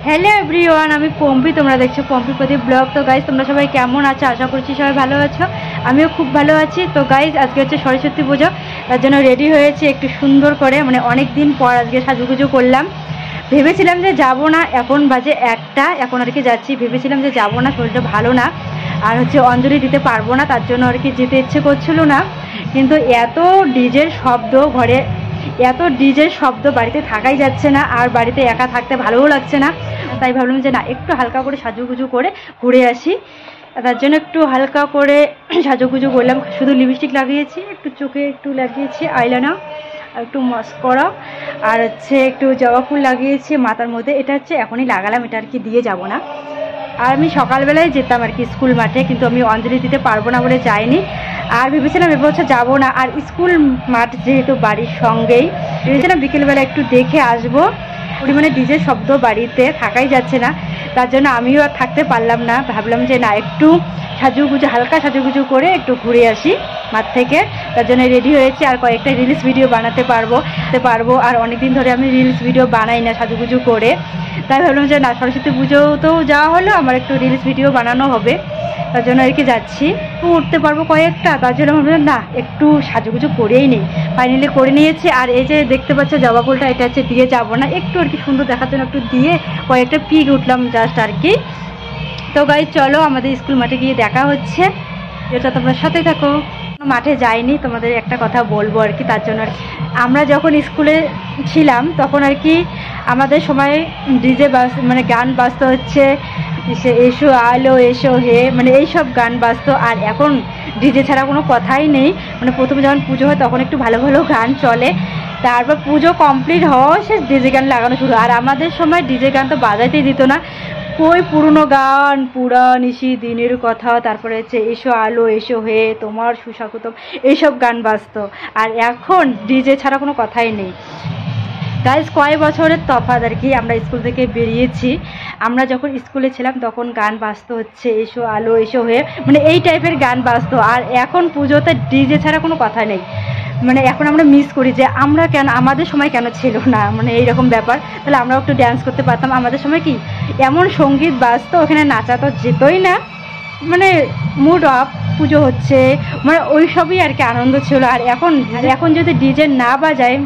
Hello everyone, আমি পম্পি, তোমরা দেখছো পম্পি প্রদীপ ব্লগ। তো গাইজ তোমরা সবাই কেমন আছো? আশা করছি সবাই ভালো আছো, আমিও খুব ভালো আছি। তো গাইজ আজকে হচ্ছে সরস্বতী পুজো, তার জন্য রেডি হয়েছে একটু সুন্দর করে, মানে অনেক দিন পর আজকে সাজুগুজু করলাম। ভেবেছিলাম যে যাব না, এখন বাজে 1টা, এখন আর কি যাচ্ছি। ভেবেছিলাম যে যাব না, শরীরটা ভালো না, আর হচ্ছে অঞ্জলি দিতে পারবো না, তার জন্য আর কি যেতে ইচ্ছে করছিল না। কিন্তু এত ডিজের শব্দ ঘরে, এত ডিজের শব্দ, বাড়িতে থাকাই যাচ্ছে না, আর বাড়িতে একা থাকতে ভালোও লাগছে না। তাই ভাবলাম যে না, একটু হালকা করে সাজুগুজু করে ঘুরে আসি। তার জন্য একটু হালকা করে সাজুগুজু করলাম, শুধু লিপস্টিক লাগিয়েছি, একটু চোখে একটু লাগিয়েছি আইলাইনার, একটু মাস্কারা, আর হচ্ছে একটু জবা ফুল লাগিয়েছি মাথার মধ্যে। এটা হচ্ছে এখনই লাগালাম, এটা আর কি দিয়ে যাব না। আর আমি সকালবেলায় যেতাম আর কি স্কুল মাঠে, কিন্তু আমি অঞ্জলি দিতে পারবো না বলে যাইনি। আর ভেবেছিলাম এবছর যাবো না, আর স্কুল মাঠ যেহেতু বাড়ির সঙ্গেই, ভেবেছিলাম বিকেলবেলা একটু দেখে আসবো। পরিমাণে ডিজের শব্দ, বাড়িতে থাকাই যাচ্ছে না, তার জন্য আমিও আর থাকতে পারলাম না। ভাবলাম যে না, একটু সাজুগুজু, হালকা সাজুগুজু করে একটু ঘুরে আসি মাঠ থেকে। তার জন্য রেডি হয়েছে, আর কয়েকটা রিলস ভিডিও বানাতে পারবো। আর অনেকদিন ধরে আমি রিলস ভিডিও বানাই না সাজুগুজু করে, তাই ভাবলাম যে না, সরস্বতী পুজোতেও যাওয়া হলো, আমার একটু রিলস ভিডিও বানানো হবে, তার জন্য আর কি যাচ্ছি। উঠতে পারবো কয়েকটা, তার জন্য ভাবলাম না, একটু সাজুগুজু করেই নেই। ফাইনালি করে নিয়েছি। আর এই যে দেখতে পাচ্ছ জবা ফুলটা, এটা হচ্ছে দিয়ে যাবো না, একটু আর কি সুন্দর দেখার জন্য একটু দিয়ে কয়েকটা পিক উঠলাম জাস্ট আর কি। তো গাইজ চলো, আমাদের স্কুল মাঠে গিয়ে দেখা হচ্ছে, যেটা তোমরা সাথে থাকো। মাঠে যাইনি, তোমাদের একটা কথা বলবো আর কি, তার জন্য আর কি। আমরা যখন স্কুলে ছিলাম তখন আর কি আমাদের সময় ডিজে মানে গান বাজতো হচ্ছে এসো আলো এসো হে, মানে এইসব গান বাজতো। আর এখন ডিজে ছাড়া কোনো কথাই নেই। মানে প্রথমে যখন পুজো হয় তখন একটু ভালো ভালো গান চলে, তারপর পুজো কমপ্লিট হওয়া সে ডিজে গান লাগানো শুরু। আর আমাদের সময় ডিজে গান তো বাজাইতেই দিত না, কই পুরনো গান, পুরা নিশি দিনের কথা, তারপরে হচ্ছে এসো আলো এসো হে, তোমার সুস্বাগতম, এইসব গান বাজতো। আর এখন ডিজে ছাড়া কোনো কথাই নেই। গাইজ কয়েক বছরের তফাৎ আর কি। আমরা স্কুল থেকে বেরিয়েছি, আমরা যখন স্কুলে ছিলাম তখন গান বাজতো হচ্ছে এসো আলো এসো হয়ে, মানে এই টাইপের গান বাজতো। আর এখন পুজোতে ডিজে ছাড়া কোনো কথা নেই। মানে এখন আমরা মিস করি যে আমরা কেন, আমাদের সময় কেন ছিল না, মানে এইরকম ব্যাপার। তাহলে আমরাও একটু ড্যান্স করতে পারতাম। আমাদের সময় কি এমন সঙ্গীত বাজতো, ওখানে নাচা তো যেতই না, মানে মুড অফ, পুজো হচ্ছে, মানে ওই সবই আর কি আনন্দ ছিল। আর এখন যদি ডিজে না বাজায়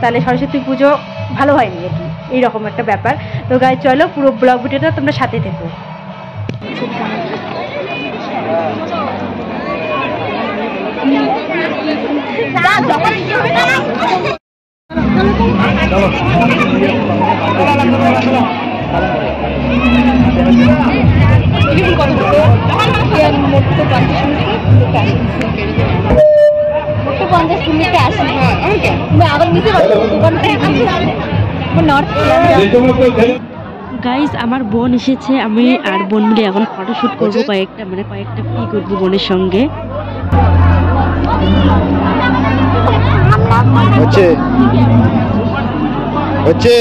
তাহলে সরস্বতী পুজো ভালো হয়নি আর কি, এইরকম একটা ব্যাপার। তো গাই চলো, পুরো ব্লগ ভিডিওটা তোমরা সাথে থেকো। গাইজ আমার বোন এসেছে, আমি আর বোন মিলে এখন ফটোশুট করবো, কয়েকটা পিক উঠবো বোনের সঙ্গে। হচ্ছে হচ্ছে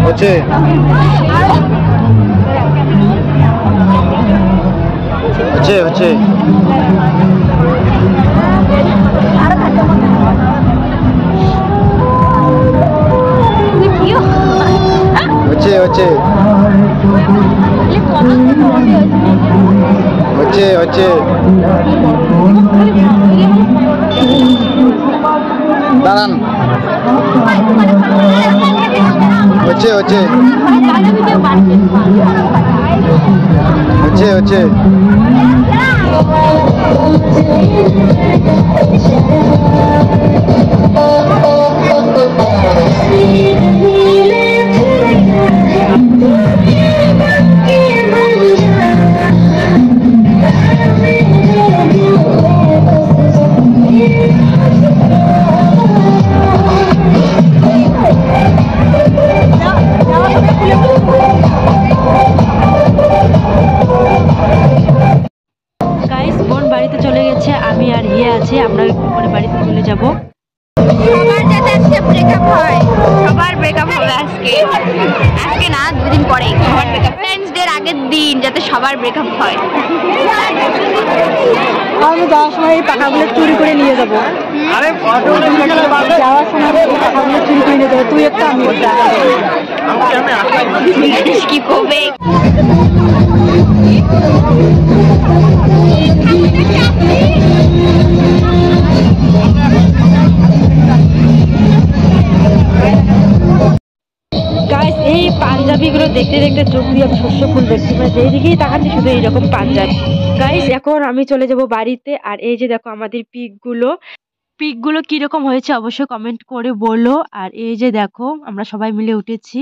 হচ্ছে হচ্ছে হচ্ছে হচ্ছে হচ্ছে হচ্ছে হচ্ছে দাঁড়ান, হচ্ছে হচ্ছে হচ্ছে হচ্ছে বাড়িতে চলে গেছে, আমি আর ইয়ে আছে, আমরা একটু পরে বাড়িতে চলে যাব। সবার যাতে আজকে ব্রেকআপ হয়, সবার আমি যাওয়ার সময় এই পাখাগুলো চুরি করে নিয়ে যাবো। যাওয়ার সময় এই পাখাগুলো চুরি করে নিয়ে যাবো, তুই একটা আমি একটা। কি করবে? গাইস এই পাঞ্জাবিগুলো দেখতে দেখতে চোখ দিয়ে আমি শস্য ফুল দেখছি, মানে যেই দিকেই তাকাচ্ছি শুধু এইরকম পাঞ্জাবি। গাইস এখন আমি চলে যাব বাড়িতে। আর এই যে দেখো আমাদের পিকগুলো কিরকম হয়েছে অবশ্যই কমেন্ট করে বলো। আর এই যে দেখো আমরা সবাই মিলে উঠেছি।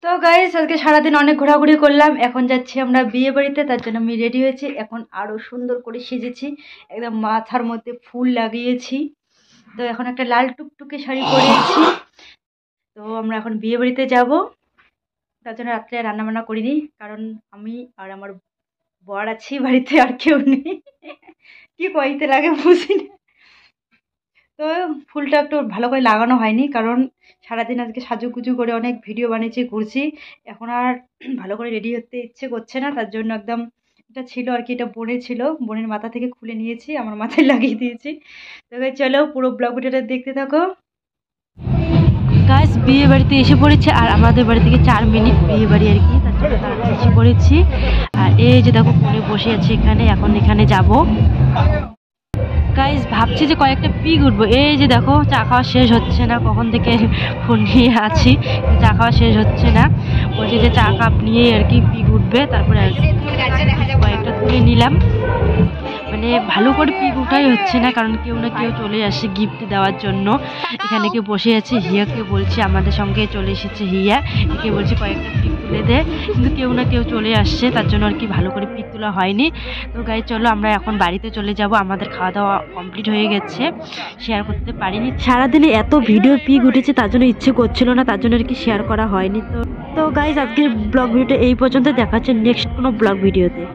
তো গাইস আজকে সারাদিন অনেক ঘোরাঘুরি করলাম, এখন যাচ্ছি আমরা বিয়ে বাড়িতে। তার জন্য আমি রেডি হয়েছি, এখন আরো সুন্দর করে সেজেছি, একদম মাথার মধ্যে ফুল লাগিয়েছি। তো এখন একটা লাল টুকটুকে শাড়ি পরেছি। তো আমরা এখন বিয়ে বাড়িতে যাব, তার জন্য রাত্রে রান্না বান্না করিনি, কারণ আমি আর আমার বর আছি বাড়িতে, আর কেউ নেই। কি কইতে লাগে বুঝি না। তো ফুলটা একটু ভালো করে লাগানো হয়নি, কারণ সারাদিন আজকে সাজুগুজু করে অনেক ভিডিও বানিয়েছি, ঘুরছি, এখন আর ভালো করে রেডি হতে ইচ্ছে করছে না। তার জন্য একদম এটা ছিল আর কি, এটা বোনের ছিল, বোনের মাথা থেকে খুলে নিয়েছি, আমার মাথায় লাগিয়ে দিয়েছি। তো চলো পুরো ব্লগ ভিডিওটা দেখতে থাকো। গাইস বিয়ে বাড়িতে এসে পড়েছে, আর আমাদের বাড়ি থেকে 4 মিনিট বিয়ে বাড়ি আর কি, তার জন্য তাড়াতাড়ি এসে পড়েছি। আর এই যে দেখো ফোনে বসে আছে এখানে, এখন এখানে যাব। গাইস ভাবছি যে কয়েকটা পিক উঠবো। এই যে দেখো চা খাওয়া শেষ হচ্ছে না, কখন থেকে ফোন নিয়ে আছি, চা খাওয়া শেষ হচ্ছে না। বলছি যে চা কাপ নিয়ে আর কি পিক উঠবে, তারপরে কয়েকটা তুলে নিলাম। মানে ভালো করে পিক উঠাই হচ্ছে না, কারণ কেউ না কেউ চলে আসে গিফট দেওয়ার জন্য। এখানে কেউ বসে আছে, হিয়াকে বলছি, আমাদের সঙ্গে চলে এসেছে হিয়া, একে বলছি কয়েকটা পিক তুলে দে, কিন্তু কেউ না কেউ চলে আসছে, তার জন্য আর কি ভালো করে পিক তোলা হয়নি। তো গাইস চলো আমরা এখন বাড়িতে চলে যাব, আমাদের খাওয়া দাওয়া কমপ্লিট হয়ে গেছে, শেয়ার করতে পারিনি। সারাদিনে এত ভিডিও পিক উঠেছে, তার জন্য ইচ্ছে করছিল না, তার জন্য আর কি শেয়ার করা হয়নি। তো গাইস আজকের ব্লগ ভিডিওটা এই পর্যন্ত, দেখা হচ্ছে নেক্সট কোনো ব্লগ ভিডিওতে।